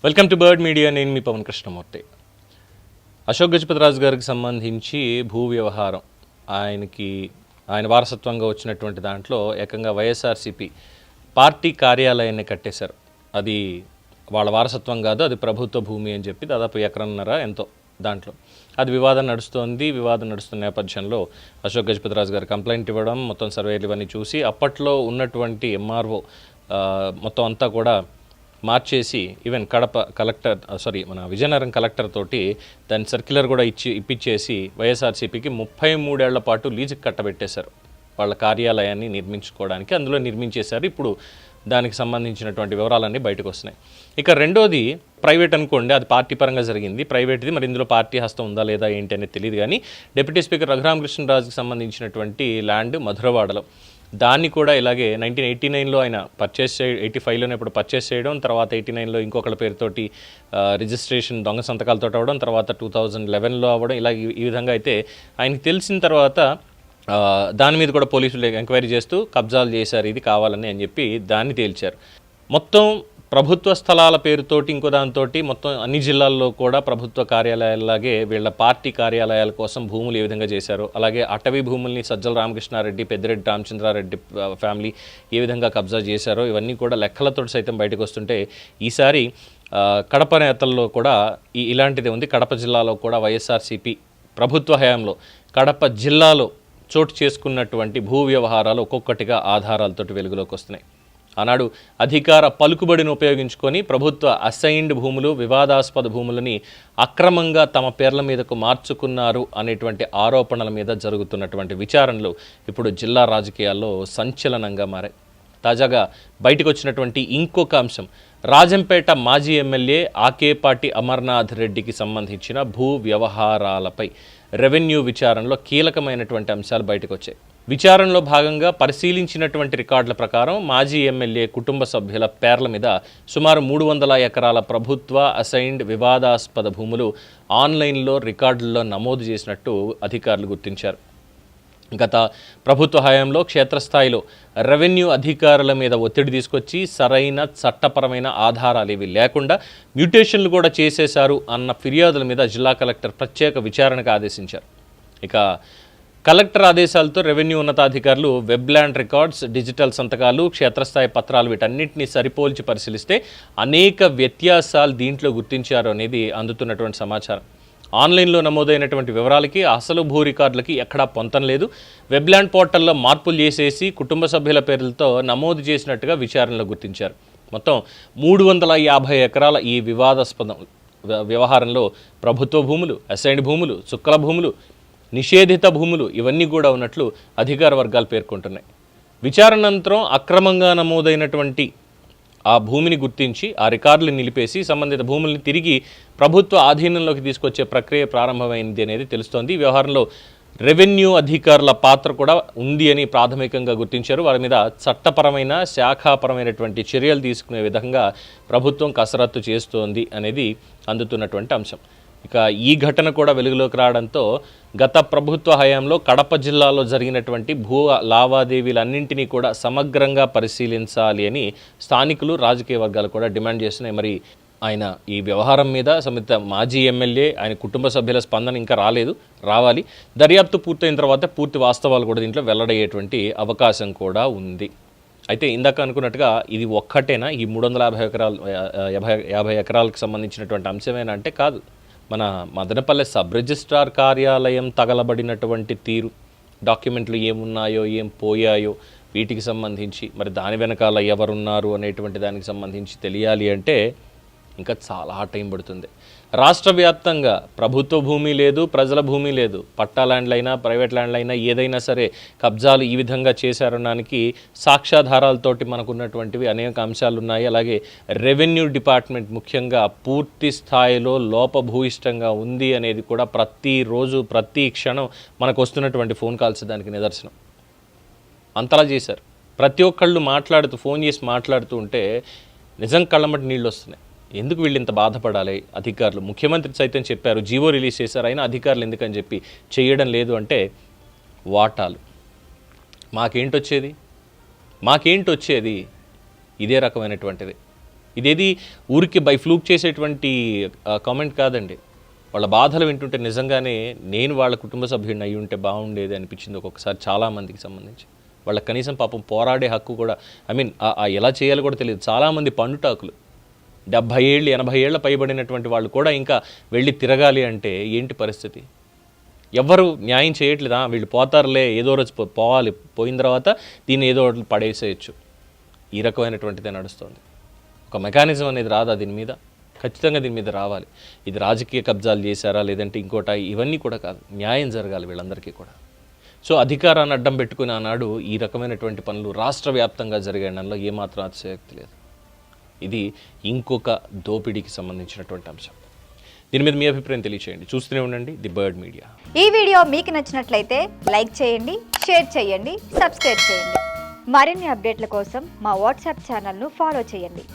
Welcome to bird media. నేను మీ పవన్ కృష్ణమూర్తి. అశోక్ గజపతిరాజు గారికి సంబంధించి భూ వ్యవహారం ఆయన వారసత్వంగా వచ్చినటువంటి దాంట్లో ఏకంగా వైఎస్ఆర్సీపీ పార్టీ కార్యాలయాన్ని కట్టేశారు. అది వాళ్ళ వారసత్వం కాదు, అది ప్రభుత్వ భూమి అని చెప్పి దాదాపు ఎకరన్నర ఎంతో దాంట్లో అది వివాదం నడుస్తున్న నేపథ్యంలో అశోక్ గజపతిరాజు గారు కంప్లైంట్ ఇవ్వడం, మొత్తం సర్వేలు ఇవన్నీ చూసి అప్పట్లో ఉన్నటువంటి ఎంఆర్ఓ మొత్తం అంతా కూడా మార్చేసి ఈవెన్ మన విజయనగరం కలెక్టర్ తోటి దాని సర్క్యులర్ కూడా ఇప్పించేసి వైఎస్ఆర్సీపీకి 33 ఏళ్ల పాటు లీజుకి కట్టబెట్టేశారు వాళ్ళ కార్యాలయాన్ని నిర్మించుకోవడానికి. అందులో నిర్మించేశారు. ఇప్పుడు దానికి సంబంధించినటువంటి వివరాలన్నీ బయటకు వస్తున్నాయి. ఇక రెండోది ప్రైవేట్ అనుకోండి, అది పార్టీ పరంగా జరిగింది. ప్రైవేట్ది మరి ఇందులో పార్టీ హస్తం ఉందా లేదా ఏంటి అనేది తెలియదు. కానీ డిప్యూటీ స్పీకర్ రఘురామకృష్ణరాజుకి సంబంధించినటువంటి ల్యాండ్ మధురవాడలో దాన్ని కూడా ఇలాగే 1989లో ఆయన 85లోనే ఇప్పుడు పర్చేస్ చేయడం, తర్వాత 89లో ఇంకొకళ్ళ పేరుతోటి రిజిస్ట్రేషన్ దొంగ సంతకాలతో అవ్వడం, తర్వాత 2011లో అవ్వడం, ఇలా ఈ విధంగా అయితే ఆయనకి తెలిసిన తర్వాత దాని మీద కూడా పోలీసులు ఎంక్వైరీ చేస్తూ కబ్జాలు చేశారు ఇది కావాలని అని చెప్పి దాన్ని తేల్చారు. మొత్తం ప్రభుత్వ స్థలాల పేరుతోటి ఇంకో దాంతో మొత్తం అన్ని జిల్లాల్లో కూడా ప్రభుత్వ కార్యాలయాలలాగే వీళ్ళ పార్టీ కార్యాలయాల కోసం భూములు ఏ విధంగా చేశారు, అలాగే అటవీ భూముల్ని సజ్జల రామకృష్ణారెడ్డి, పెద్దిరెడ్డి రామచంద్రారెడ్డి ఫ్యామిలీ ఏ విధంగా కబ్జా చేశారో ఇవన్నీ కూడా లెక్కలతో సైతం బయటకు వస్తుంటే ఈసారి కడప నేతల్లో కూడా ఇలాంటిదే ఉంది. కడప జిల్లాలో కూడా వైఎస్ఆర్సీపీ ప్రభుత్వ హయాంలో కడప జిల్లాలో చోటు చేసుకున్నటువంటి భూ వ్యవహారాలు ఒక్కొక్కటిగా ఆధారాలతోటి వెలుగులోకి వస్తున్నాయి. ఆనాడు అధికార పలుకుబడిని ఉపయోగించుకొని ప్రభుత్వ అసైన్డ్ భూములు, వివాదాస్పద భూములని అక్రమంగా తమ పేర్ల మీదకు మార్చుకున్నారు అనేటువంటి ఆరోపణల మీద జరుగుతున్నటువంటి విచారణలు ఇప్పుడు జిల్లా రాజకీయాల్లో సంచలనంగా మారాయి. తాజాగా బయటకు వచ్చినటువంటి ఇంకొక అంశం, రాజంపేట మాజీ ఎమ్మెల్యే ఆకేపాటి అమర్నాథ్ రెడ్డికి సంబంధించిన భూ వ్యవహారాలపై రెవెన్యూ విచారణలో కీలకమైనటువంటి అంశాలు బయటకు వచ్చాయి. విచారణలో భాగంగా పరిశీలించినటువంటి రికార్డుల ప్రకారం మాజీ ఎమ్మెల్యే కుటుంబ సభ్యుల పేర్ల మీద సుమారు 300 ఎకరాల ప్రభుత్వ అసైన్డ్ వివాదాస్పద భూములు ఆన్లైన్లో రికార్డుల్లో నమోదు చేసినట్టు అధికారులు గుర్తించారు. గత ప్రభుత్వ హయాంలో క్షేత్రస్థాయిలో రెవెన్యూ అధికారుల మీద ఒత్తిడి తీసుకొచ్చి సరైన చట్టపరమైన ఆధారాలు ఇవి లేకుండా మ్యూటేషన్లు కూడా చేసేశారు అన్న ఫిర్యాదుల మీద జిల్లా కలెక్టర్ ప్రత్యేక విచారణకు ఆదేశించారు. ఇక కలెక్టర్ ఆదేశాలతో రెవెన్యూ ఉన్నతాధికారులు వెబ్ ల్యాండ్ రికార్డ్స్, డిజిటల్ సంతకాలు, క్షేత్రస్థాయి పత్రాలు వీటన్నిటిని సరిపోల్చి పరిశీలిస్తే అనేక వ్యత్యాసాలు దీంట్లో గుర్తించారు అనేది అందుతున్నటువంటి సమాచారం. ఆన్లైన్లో నమోదైనటువంటి వివరాలకి అసలు భూ రికార్డులకి ఎక్కడా పొంతం లేదు. వెబ్ ల్యాండ్ పోర్టల్లో మార్పులు చేసేసి కుటుంబ సభ్యుల పేర్లతో నమోదు చేసినట్టుగా విచారణలో గుర్తించారు. మొత్తం 350 ఎకరాల ఈ వివాదాస్పద వ్యవహారంలో ప్రభుత్వ భూములు, అసైన్డ్ భూములు, చుక్కల భూములు, నిషేధిత భూములు ఇవన్నీ కూడా ఉన్నట్లు అధికార వర్గాలు పేర్కొంటున్నాయి. విచారణ అనంతరం అక్రమంగా నమోదైనటువంటి ఆ భూమిని గుర్తించి ఆ రికార్డులు నిలిపేసి సంబంధిత భూముల్ని తిరిగి ప్రభుత్వ ఆధీనంలోకి తీసుకొచ్చే ప్రక్రియ ప్రారంభమైంది అనేది తెలుస్తోంది. ఈ వ్యవహారంలో రెవెన్యూ అధికారుల పాత్ర కూడా ఉంది అని ప్రాథమికంగా గుర్తించారు. వారి మీద చట్టపరమైన, శాఖాపరమైనటువంటి చర్యలు తీసుకునే విధంగా ప్రభుత్వం కసరత్తు చేస్తోంది అనేది అందుతున్నటువంటి అంశం. ఇక ఈ ఘటన కూడా వెలుగులోకి రావడంతో గత ప్రభుత్వ హయాంలో కడప జిల్లాలో జరిగినటువంటి భూ లావాదేవీలన్నింటినీ కూడా సమగ్రంగా పరిశీలించాలి అని స్థానికులు, రాజకీయ వర్గాలు కూడా డిమాండ్ చేస్తున్నాయి. మరి ఆయన ఈ వ్యవహారం మీద సంబంధిత మాజీ ఎమ్మెల్యే, ఆయన కుటుంబ సభ్యుల స్పందన ఇంకా రావాలి. దర్యాప్తు పూర్తయిన తర్వాత పూర్తి వాస్తవాలు కూడా దీంట్లో వెల్లడయ్యేటువంటి అవకాశం కూడా ఉంది. అయితే ఇందాక అనుకున్నట్టుగా ఇది ఒక్కటేనా ఈ 350 ఎకరాలకు సంబంధించినటువంటి అంశమేనా అంటే కాదు. మన మదనపల్లె సబ్ రిజిస్ట్రార్ కార్యాలయం తగలబడినటువంటి తీరు, డాక్యుమెంట్లు ఏమున్నాయో ఏం పోయాయో వీటికి సంబంధించి మరి దాని వెనకాల ఎవరున్నారు అనేటువంటి దానికి సంబంధించి తెలియాలి అంటే ఇంకా చాలా టైం పడుతుంది. రాష్ట్ర వ్యాప్తంగా ప్రభుత్వ భూమి లేదు, ప్రజల భూమి లేదు, పట్టా ల్యాండ్లైనా ప్రైవేట్ ల్యాండ్లైనా ఏదైనా సరే కబ్జాలు ఈ విధంగా చేశారనడానికి సాక్ష్యాధారాలతోటి మనకు ఉన్నటువంటివి అనేక అంశాలు ఉన్నాయి. అలాగే రెవెన్యూ డిపార్ట్మెంట్ ముఖ్యంగా పూర్తి స్థాయిలో లోపభూయిష్టంగా ఉంది అనేది కూడా ప్రతిరోజు ప్రతి క్షణం మనకు వస్తున్నటువంటి ఫోన్ కాల్స్ దానికి నిదర్శనం. అంతలా చేశారు. ప్రతి ఒక్కళ్ళు ఫోన్ చేసి మాట్లాడుతూ ఉంటే నిజం కళ్ళమటి నీళ్ళు వస్తున్నాయి. ఎందుకు వీళ్ళు ఇంత బాధపడాలి? అధికారులు, ముఖ్యమంత్రి సైతం చెప్పారు, జీవో రిలీజ్ చేశారు, అయినా అధికారులు ఎందుకని చెప్పి చేయడం లేదు అంటే వాటాలు మాకేంటొచ్చేది ఇదే రకమైనటువంటిది. ఇదేది ఊరికి బై ఫ్లూక్ చేసేటువంటి కామెంట్ కాదండి. వాళ్ళ బాధలు వింటుంటే నిజంగానే నేను వాళ్ళ కుటుంబ సభ్యుడిని అయి ఉంటే బాగుండేది అనిపించింది ఒక్కొక్కసారి చాలామందికి సంబంధించి. వాళ్ళకి కనీసం పాపం పోరాడే హక్కు కూడా, ఐ మీన్ ఎలా చేయాలో కూడా తెలియదు. చాలామంది పండుటాకులు 70 ఏళ్ళు 80 ఏళ్ళ పైబడినటువంటి వాళ్ళు కూడా ఇంకా వెళ్ళి తిరగాలి అంటే ఏంటి పరిస్థితి? ఎవ్వరు న్యాయం చేయట్లేదా? వీళ్ళు పోతారులే, ఏదో రోజు పోవాలి, పోయిన తర్వాత దీన్ని ఏదో ఒకటి పడేసేయచ్చు, ఈ రకమైనటువంటిదే నడుస్తుంది. ఒక మెకానిజం అనేది రాదా దీని మీద? ఖచ్చితంగా దీని మీద రావాలి. ఇది రాజకీయ కబ్జాలు చేశారా లేదంటే ఇంకోట, ఇవన్నీ కూడా కాదు, న్యాయం జరగాలి వీళ్ళందరికీ కూడా. సో అధికారాన్ని అడ్డం పెట్టుకుని ఆనాడు ఈ రకమైనటువంటి పనులు రాష్ట్ర వ్యాప్తంగా జరిగడంలో ఏమాత్రం అతిశయోక్తి లేదు. ఇది ఇంకొక దోపిడీకి సంబంధించినటువంటి అంశం. దీని మీద మీ అభిప్రాయం తెలియచేయండి. చూస్తూనే ఉండండి ది బర్డ్ మీడియా. ఈ వీడియో మీకు నచ్చినట్లయితే లైక్ చేయండి, షేర్ చేయండి, సబ్స్క్రైబ్ చేయండి. మరిన్ని అప్డేట్ల కోసం మా వాట్సాప్ ఛానల్ను ఫాలో చేయండి.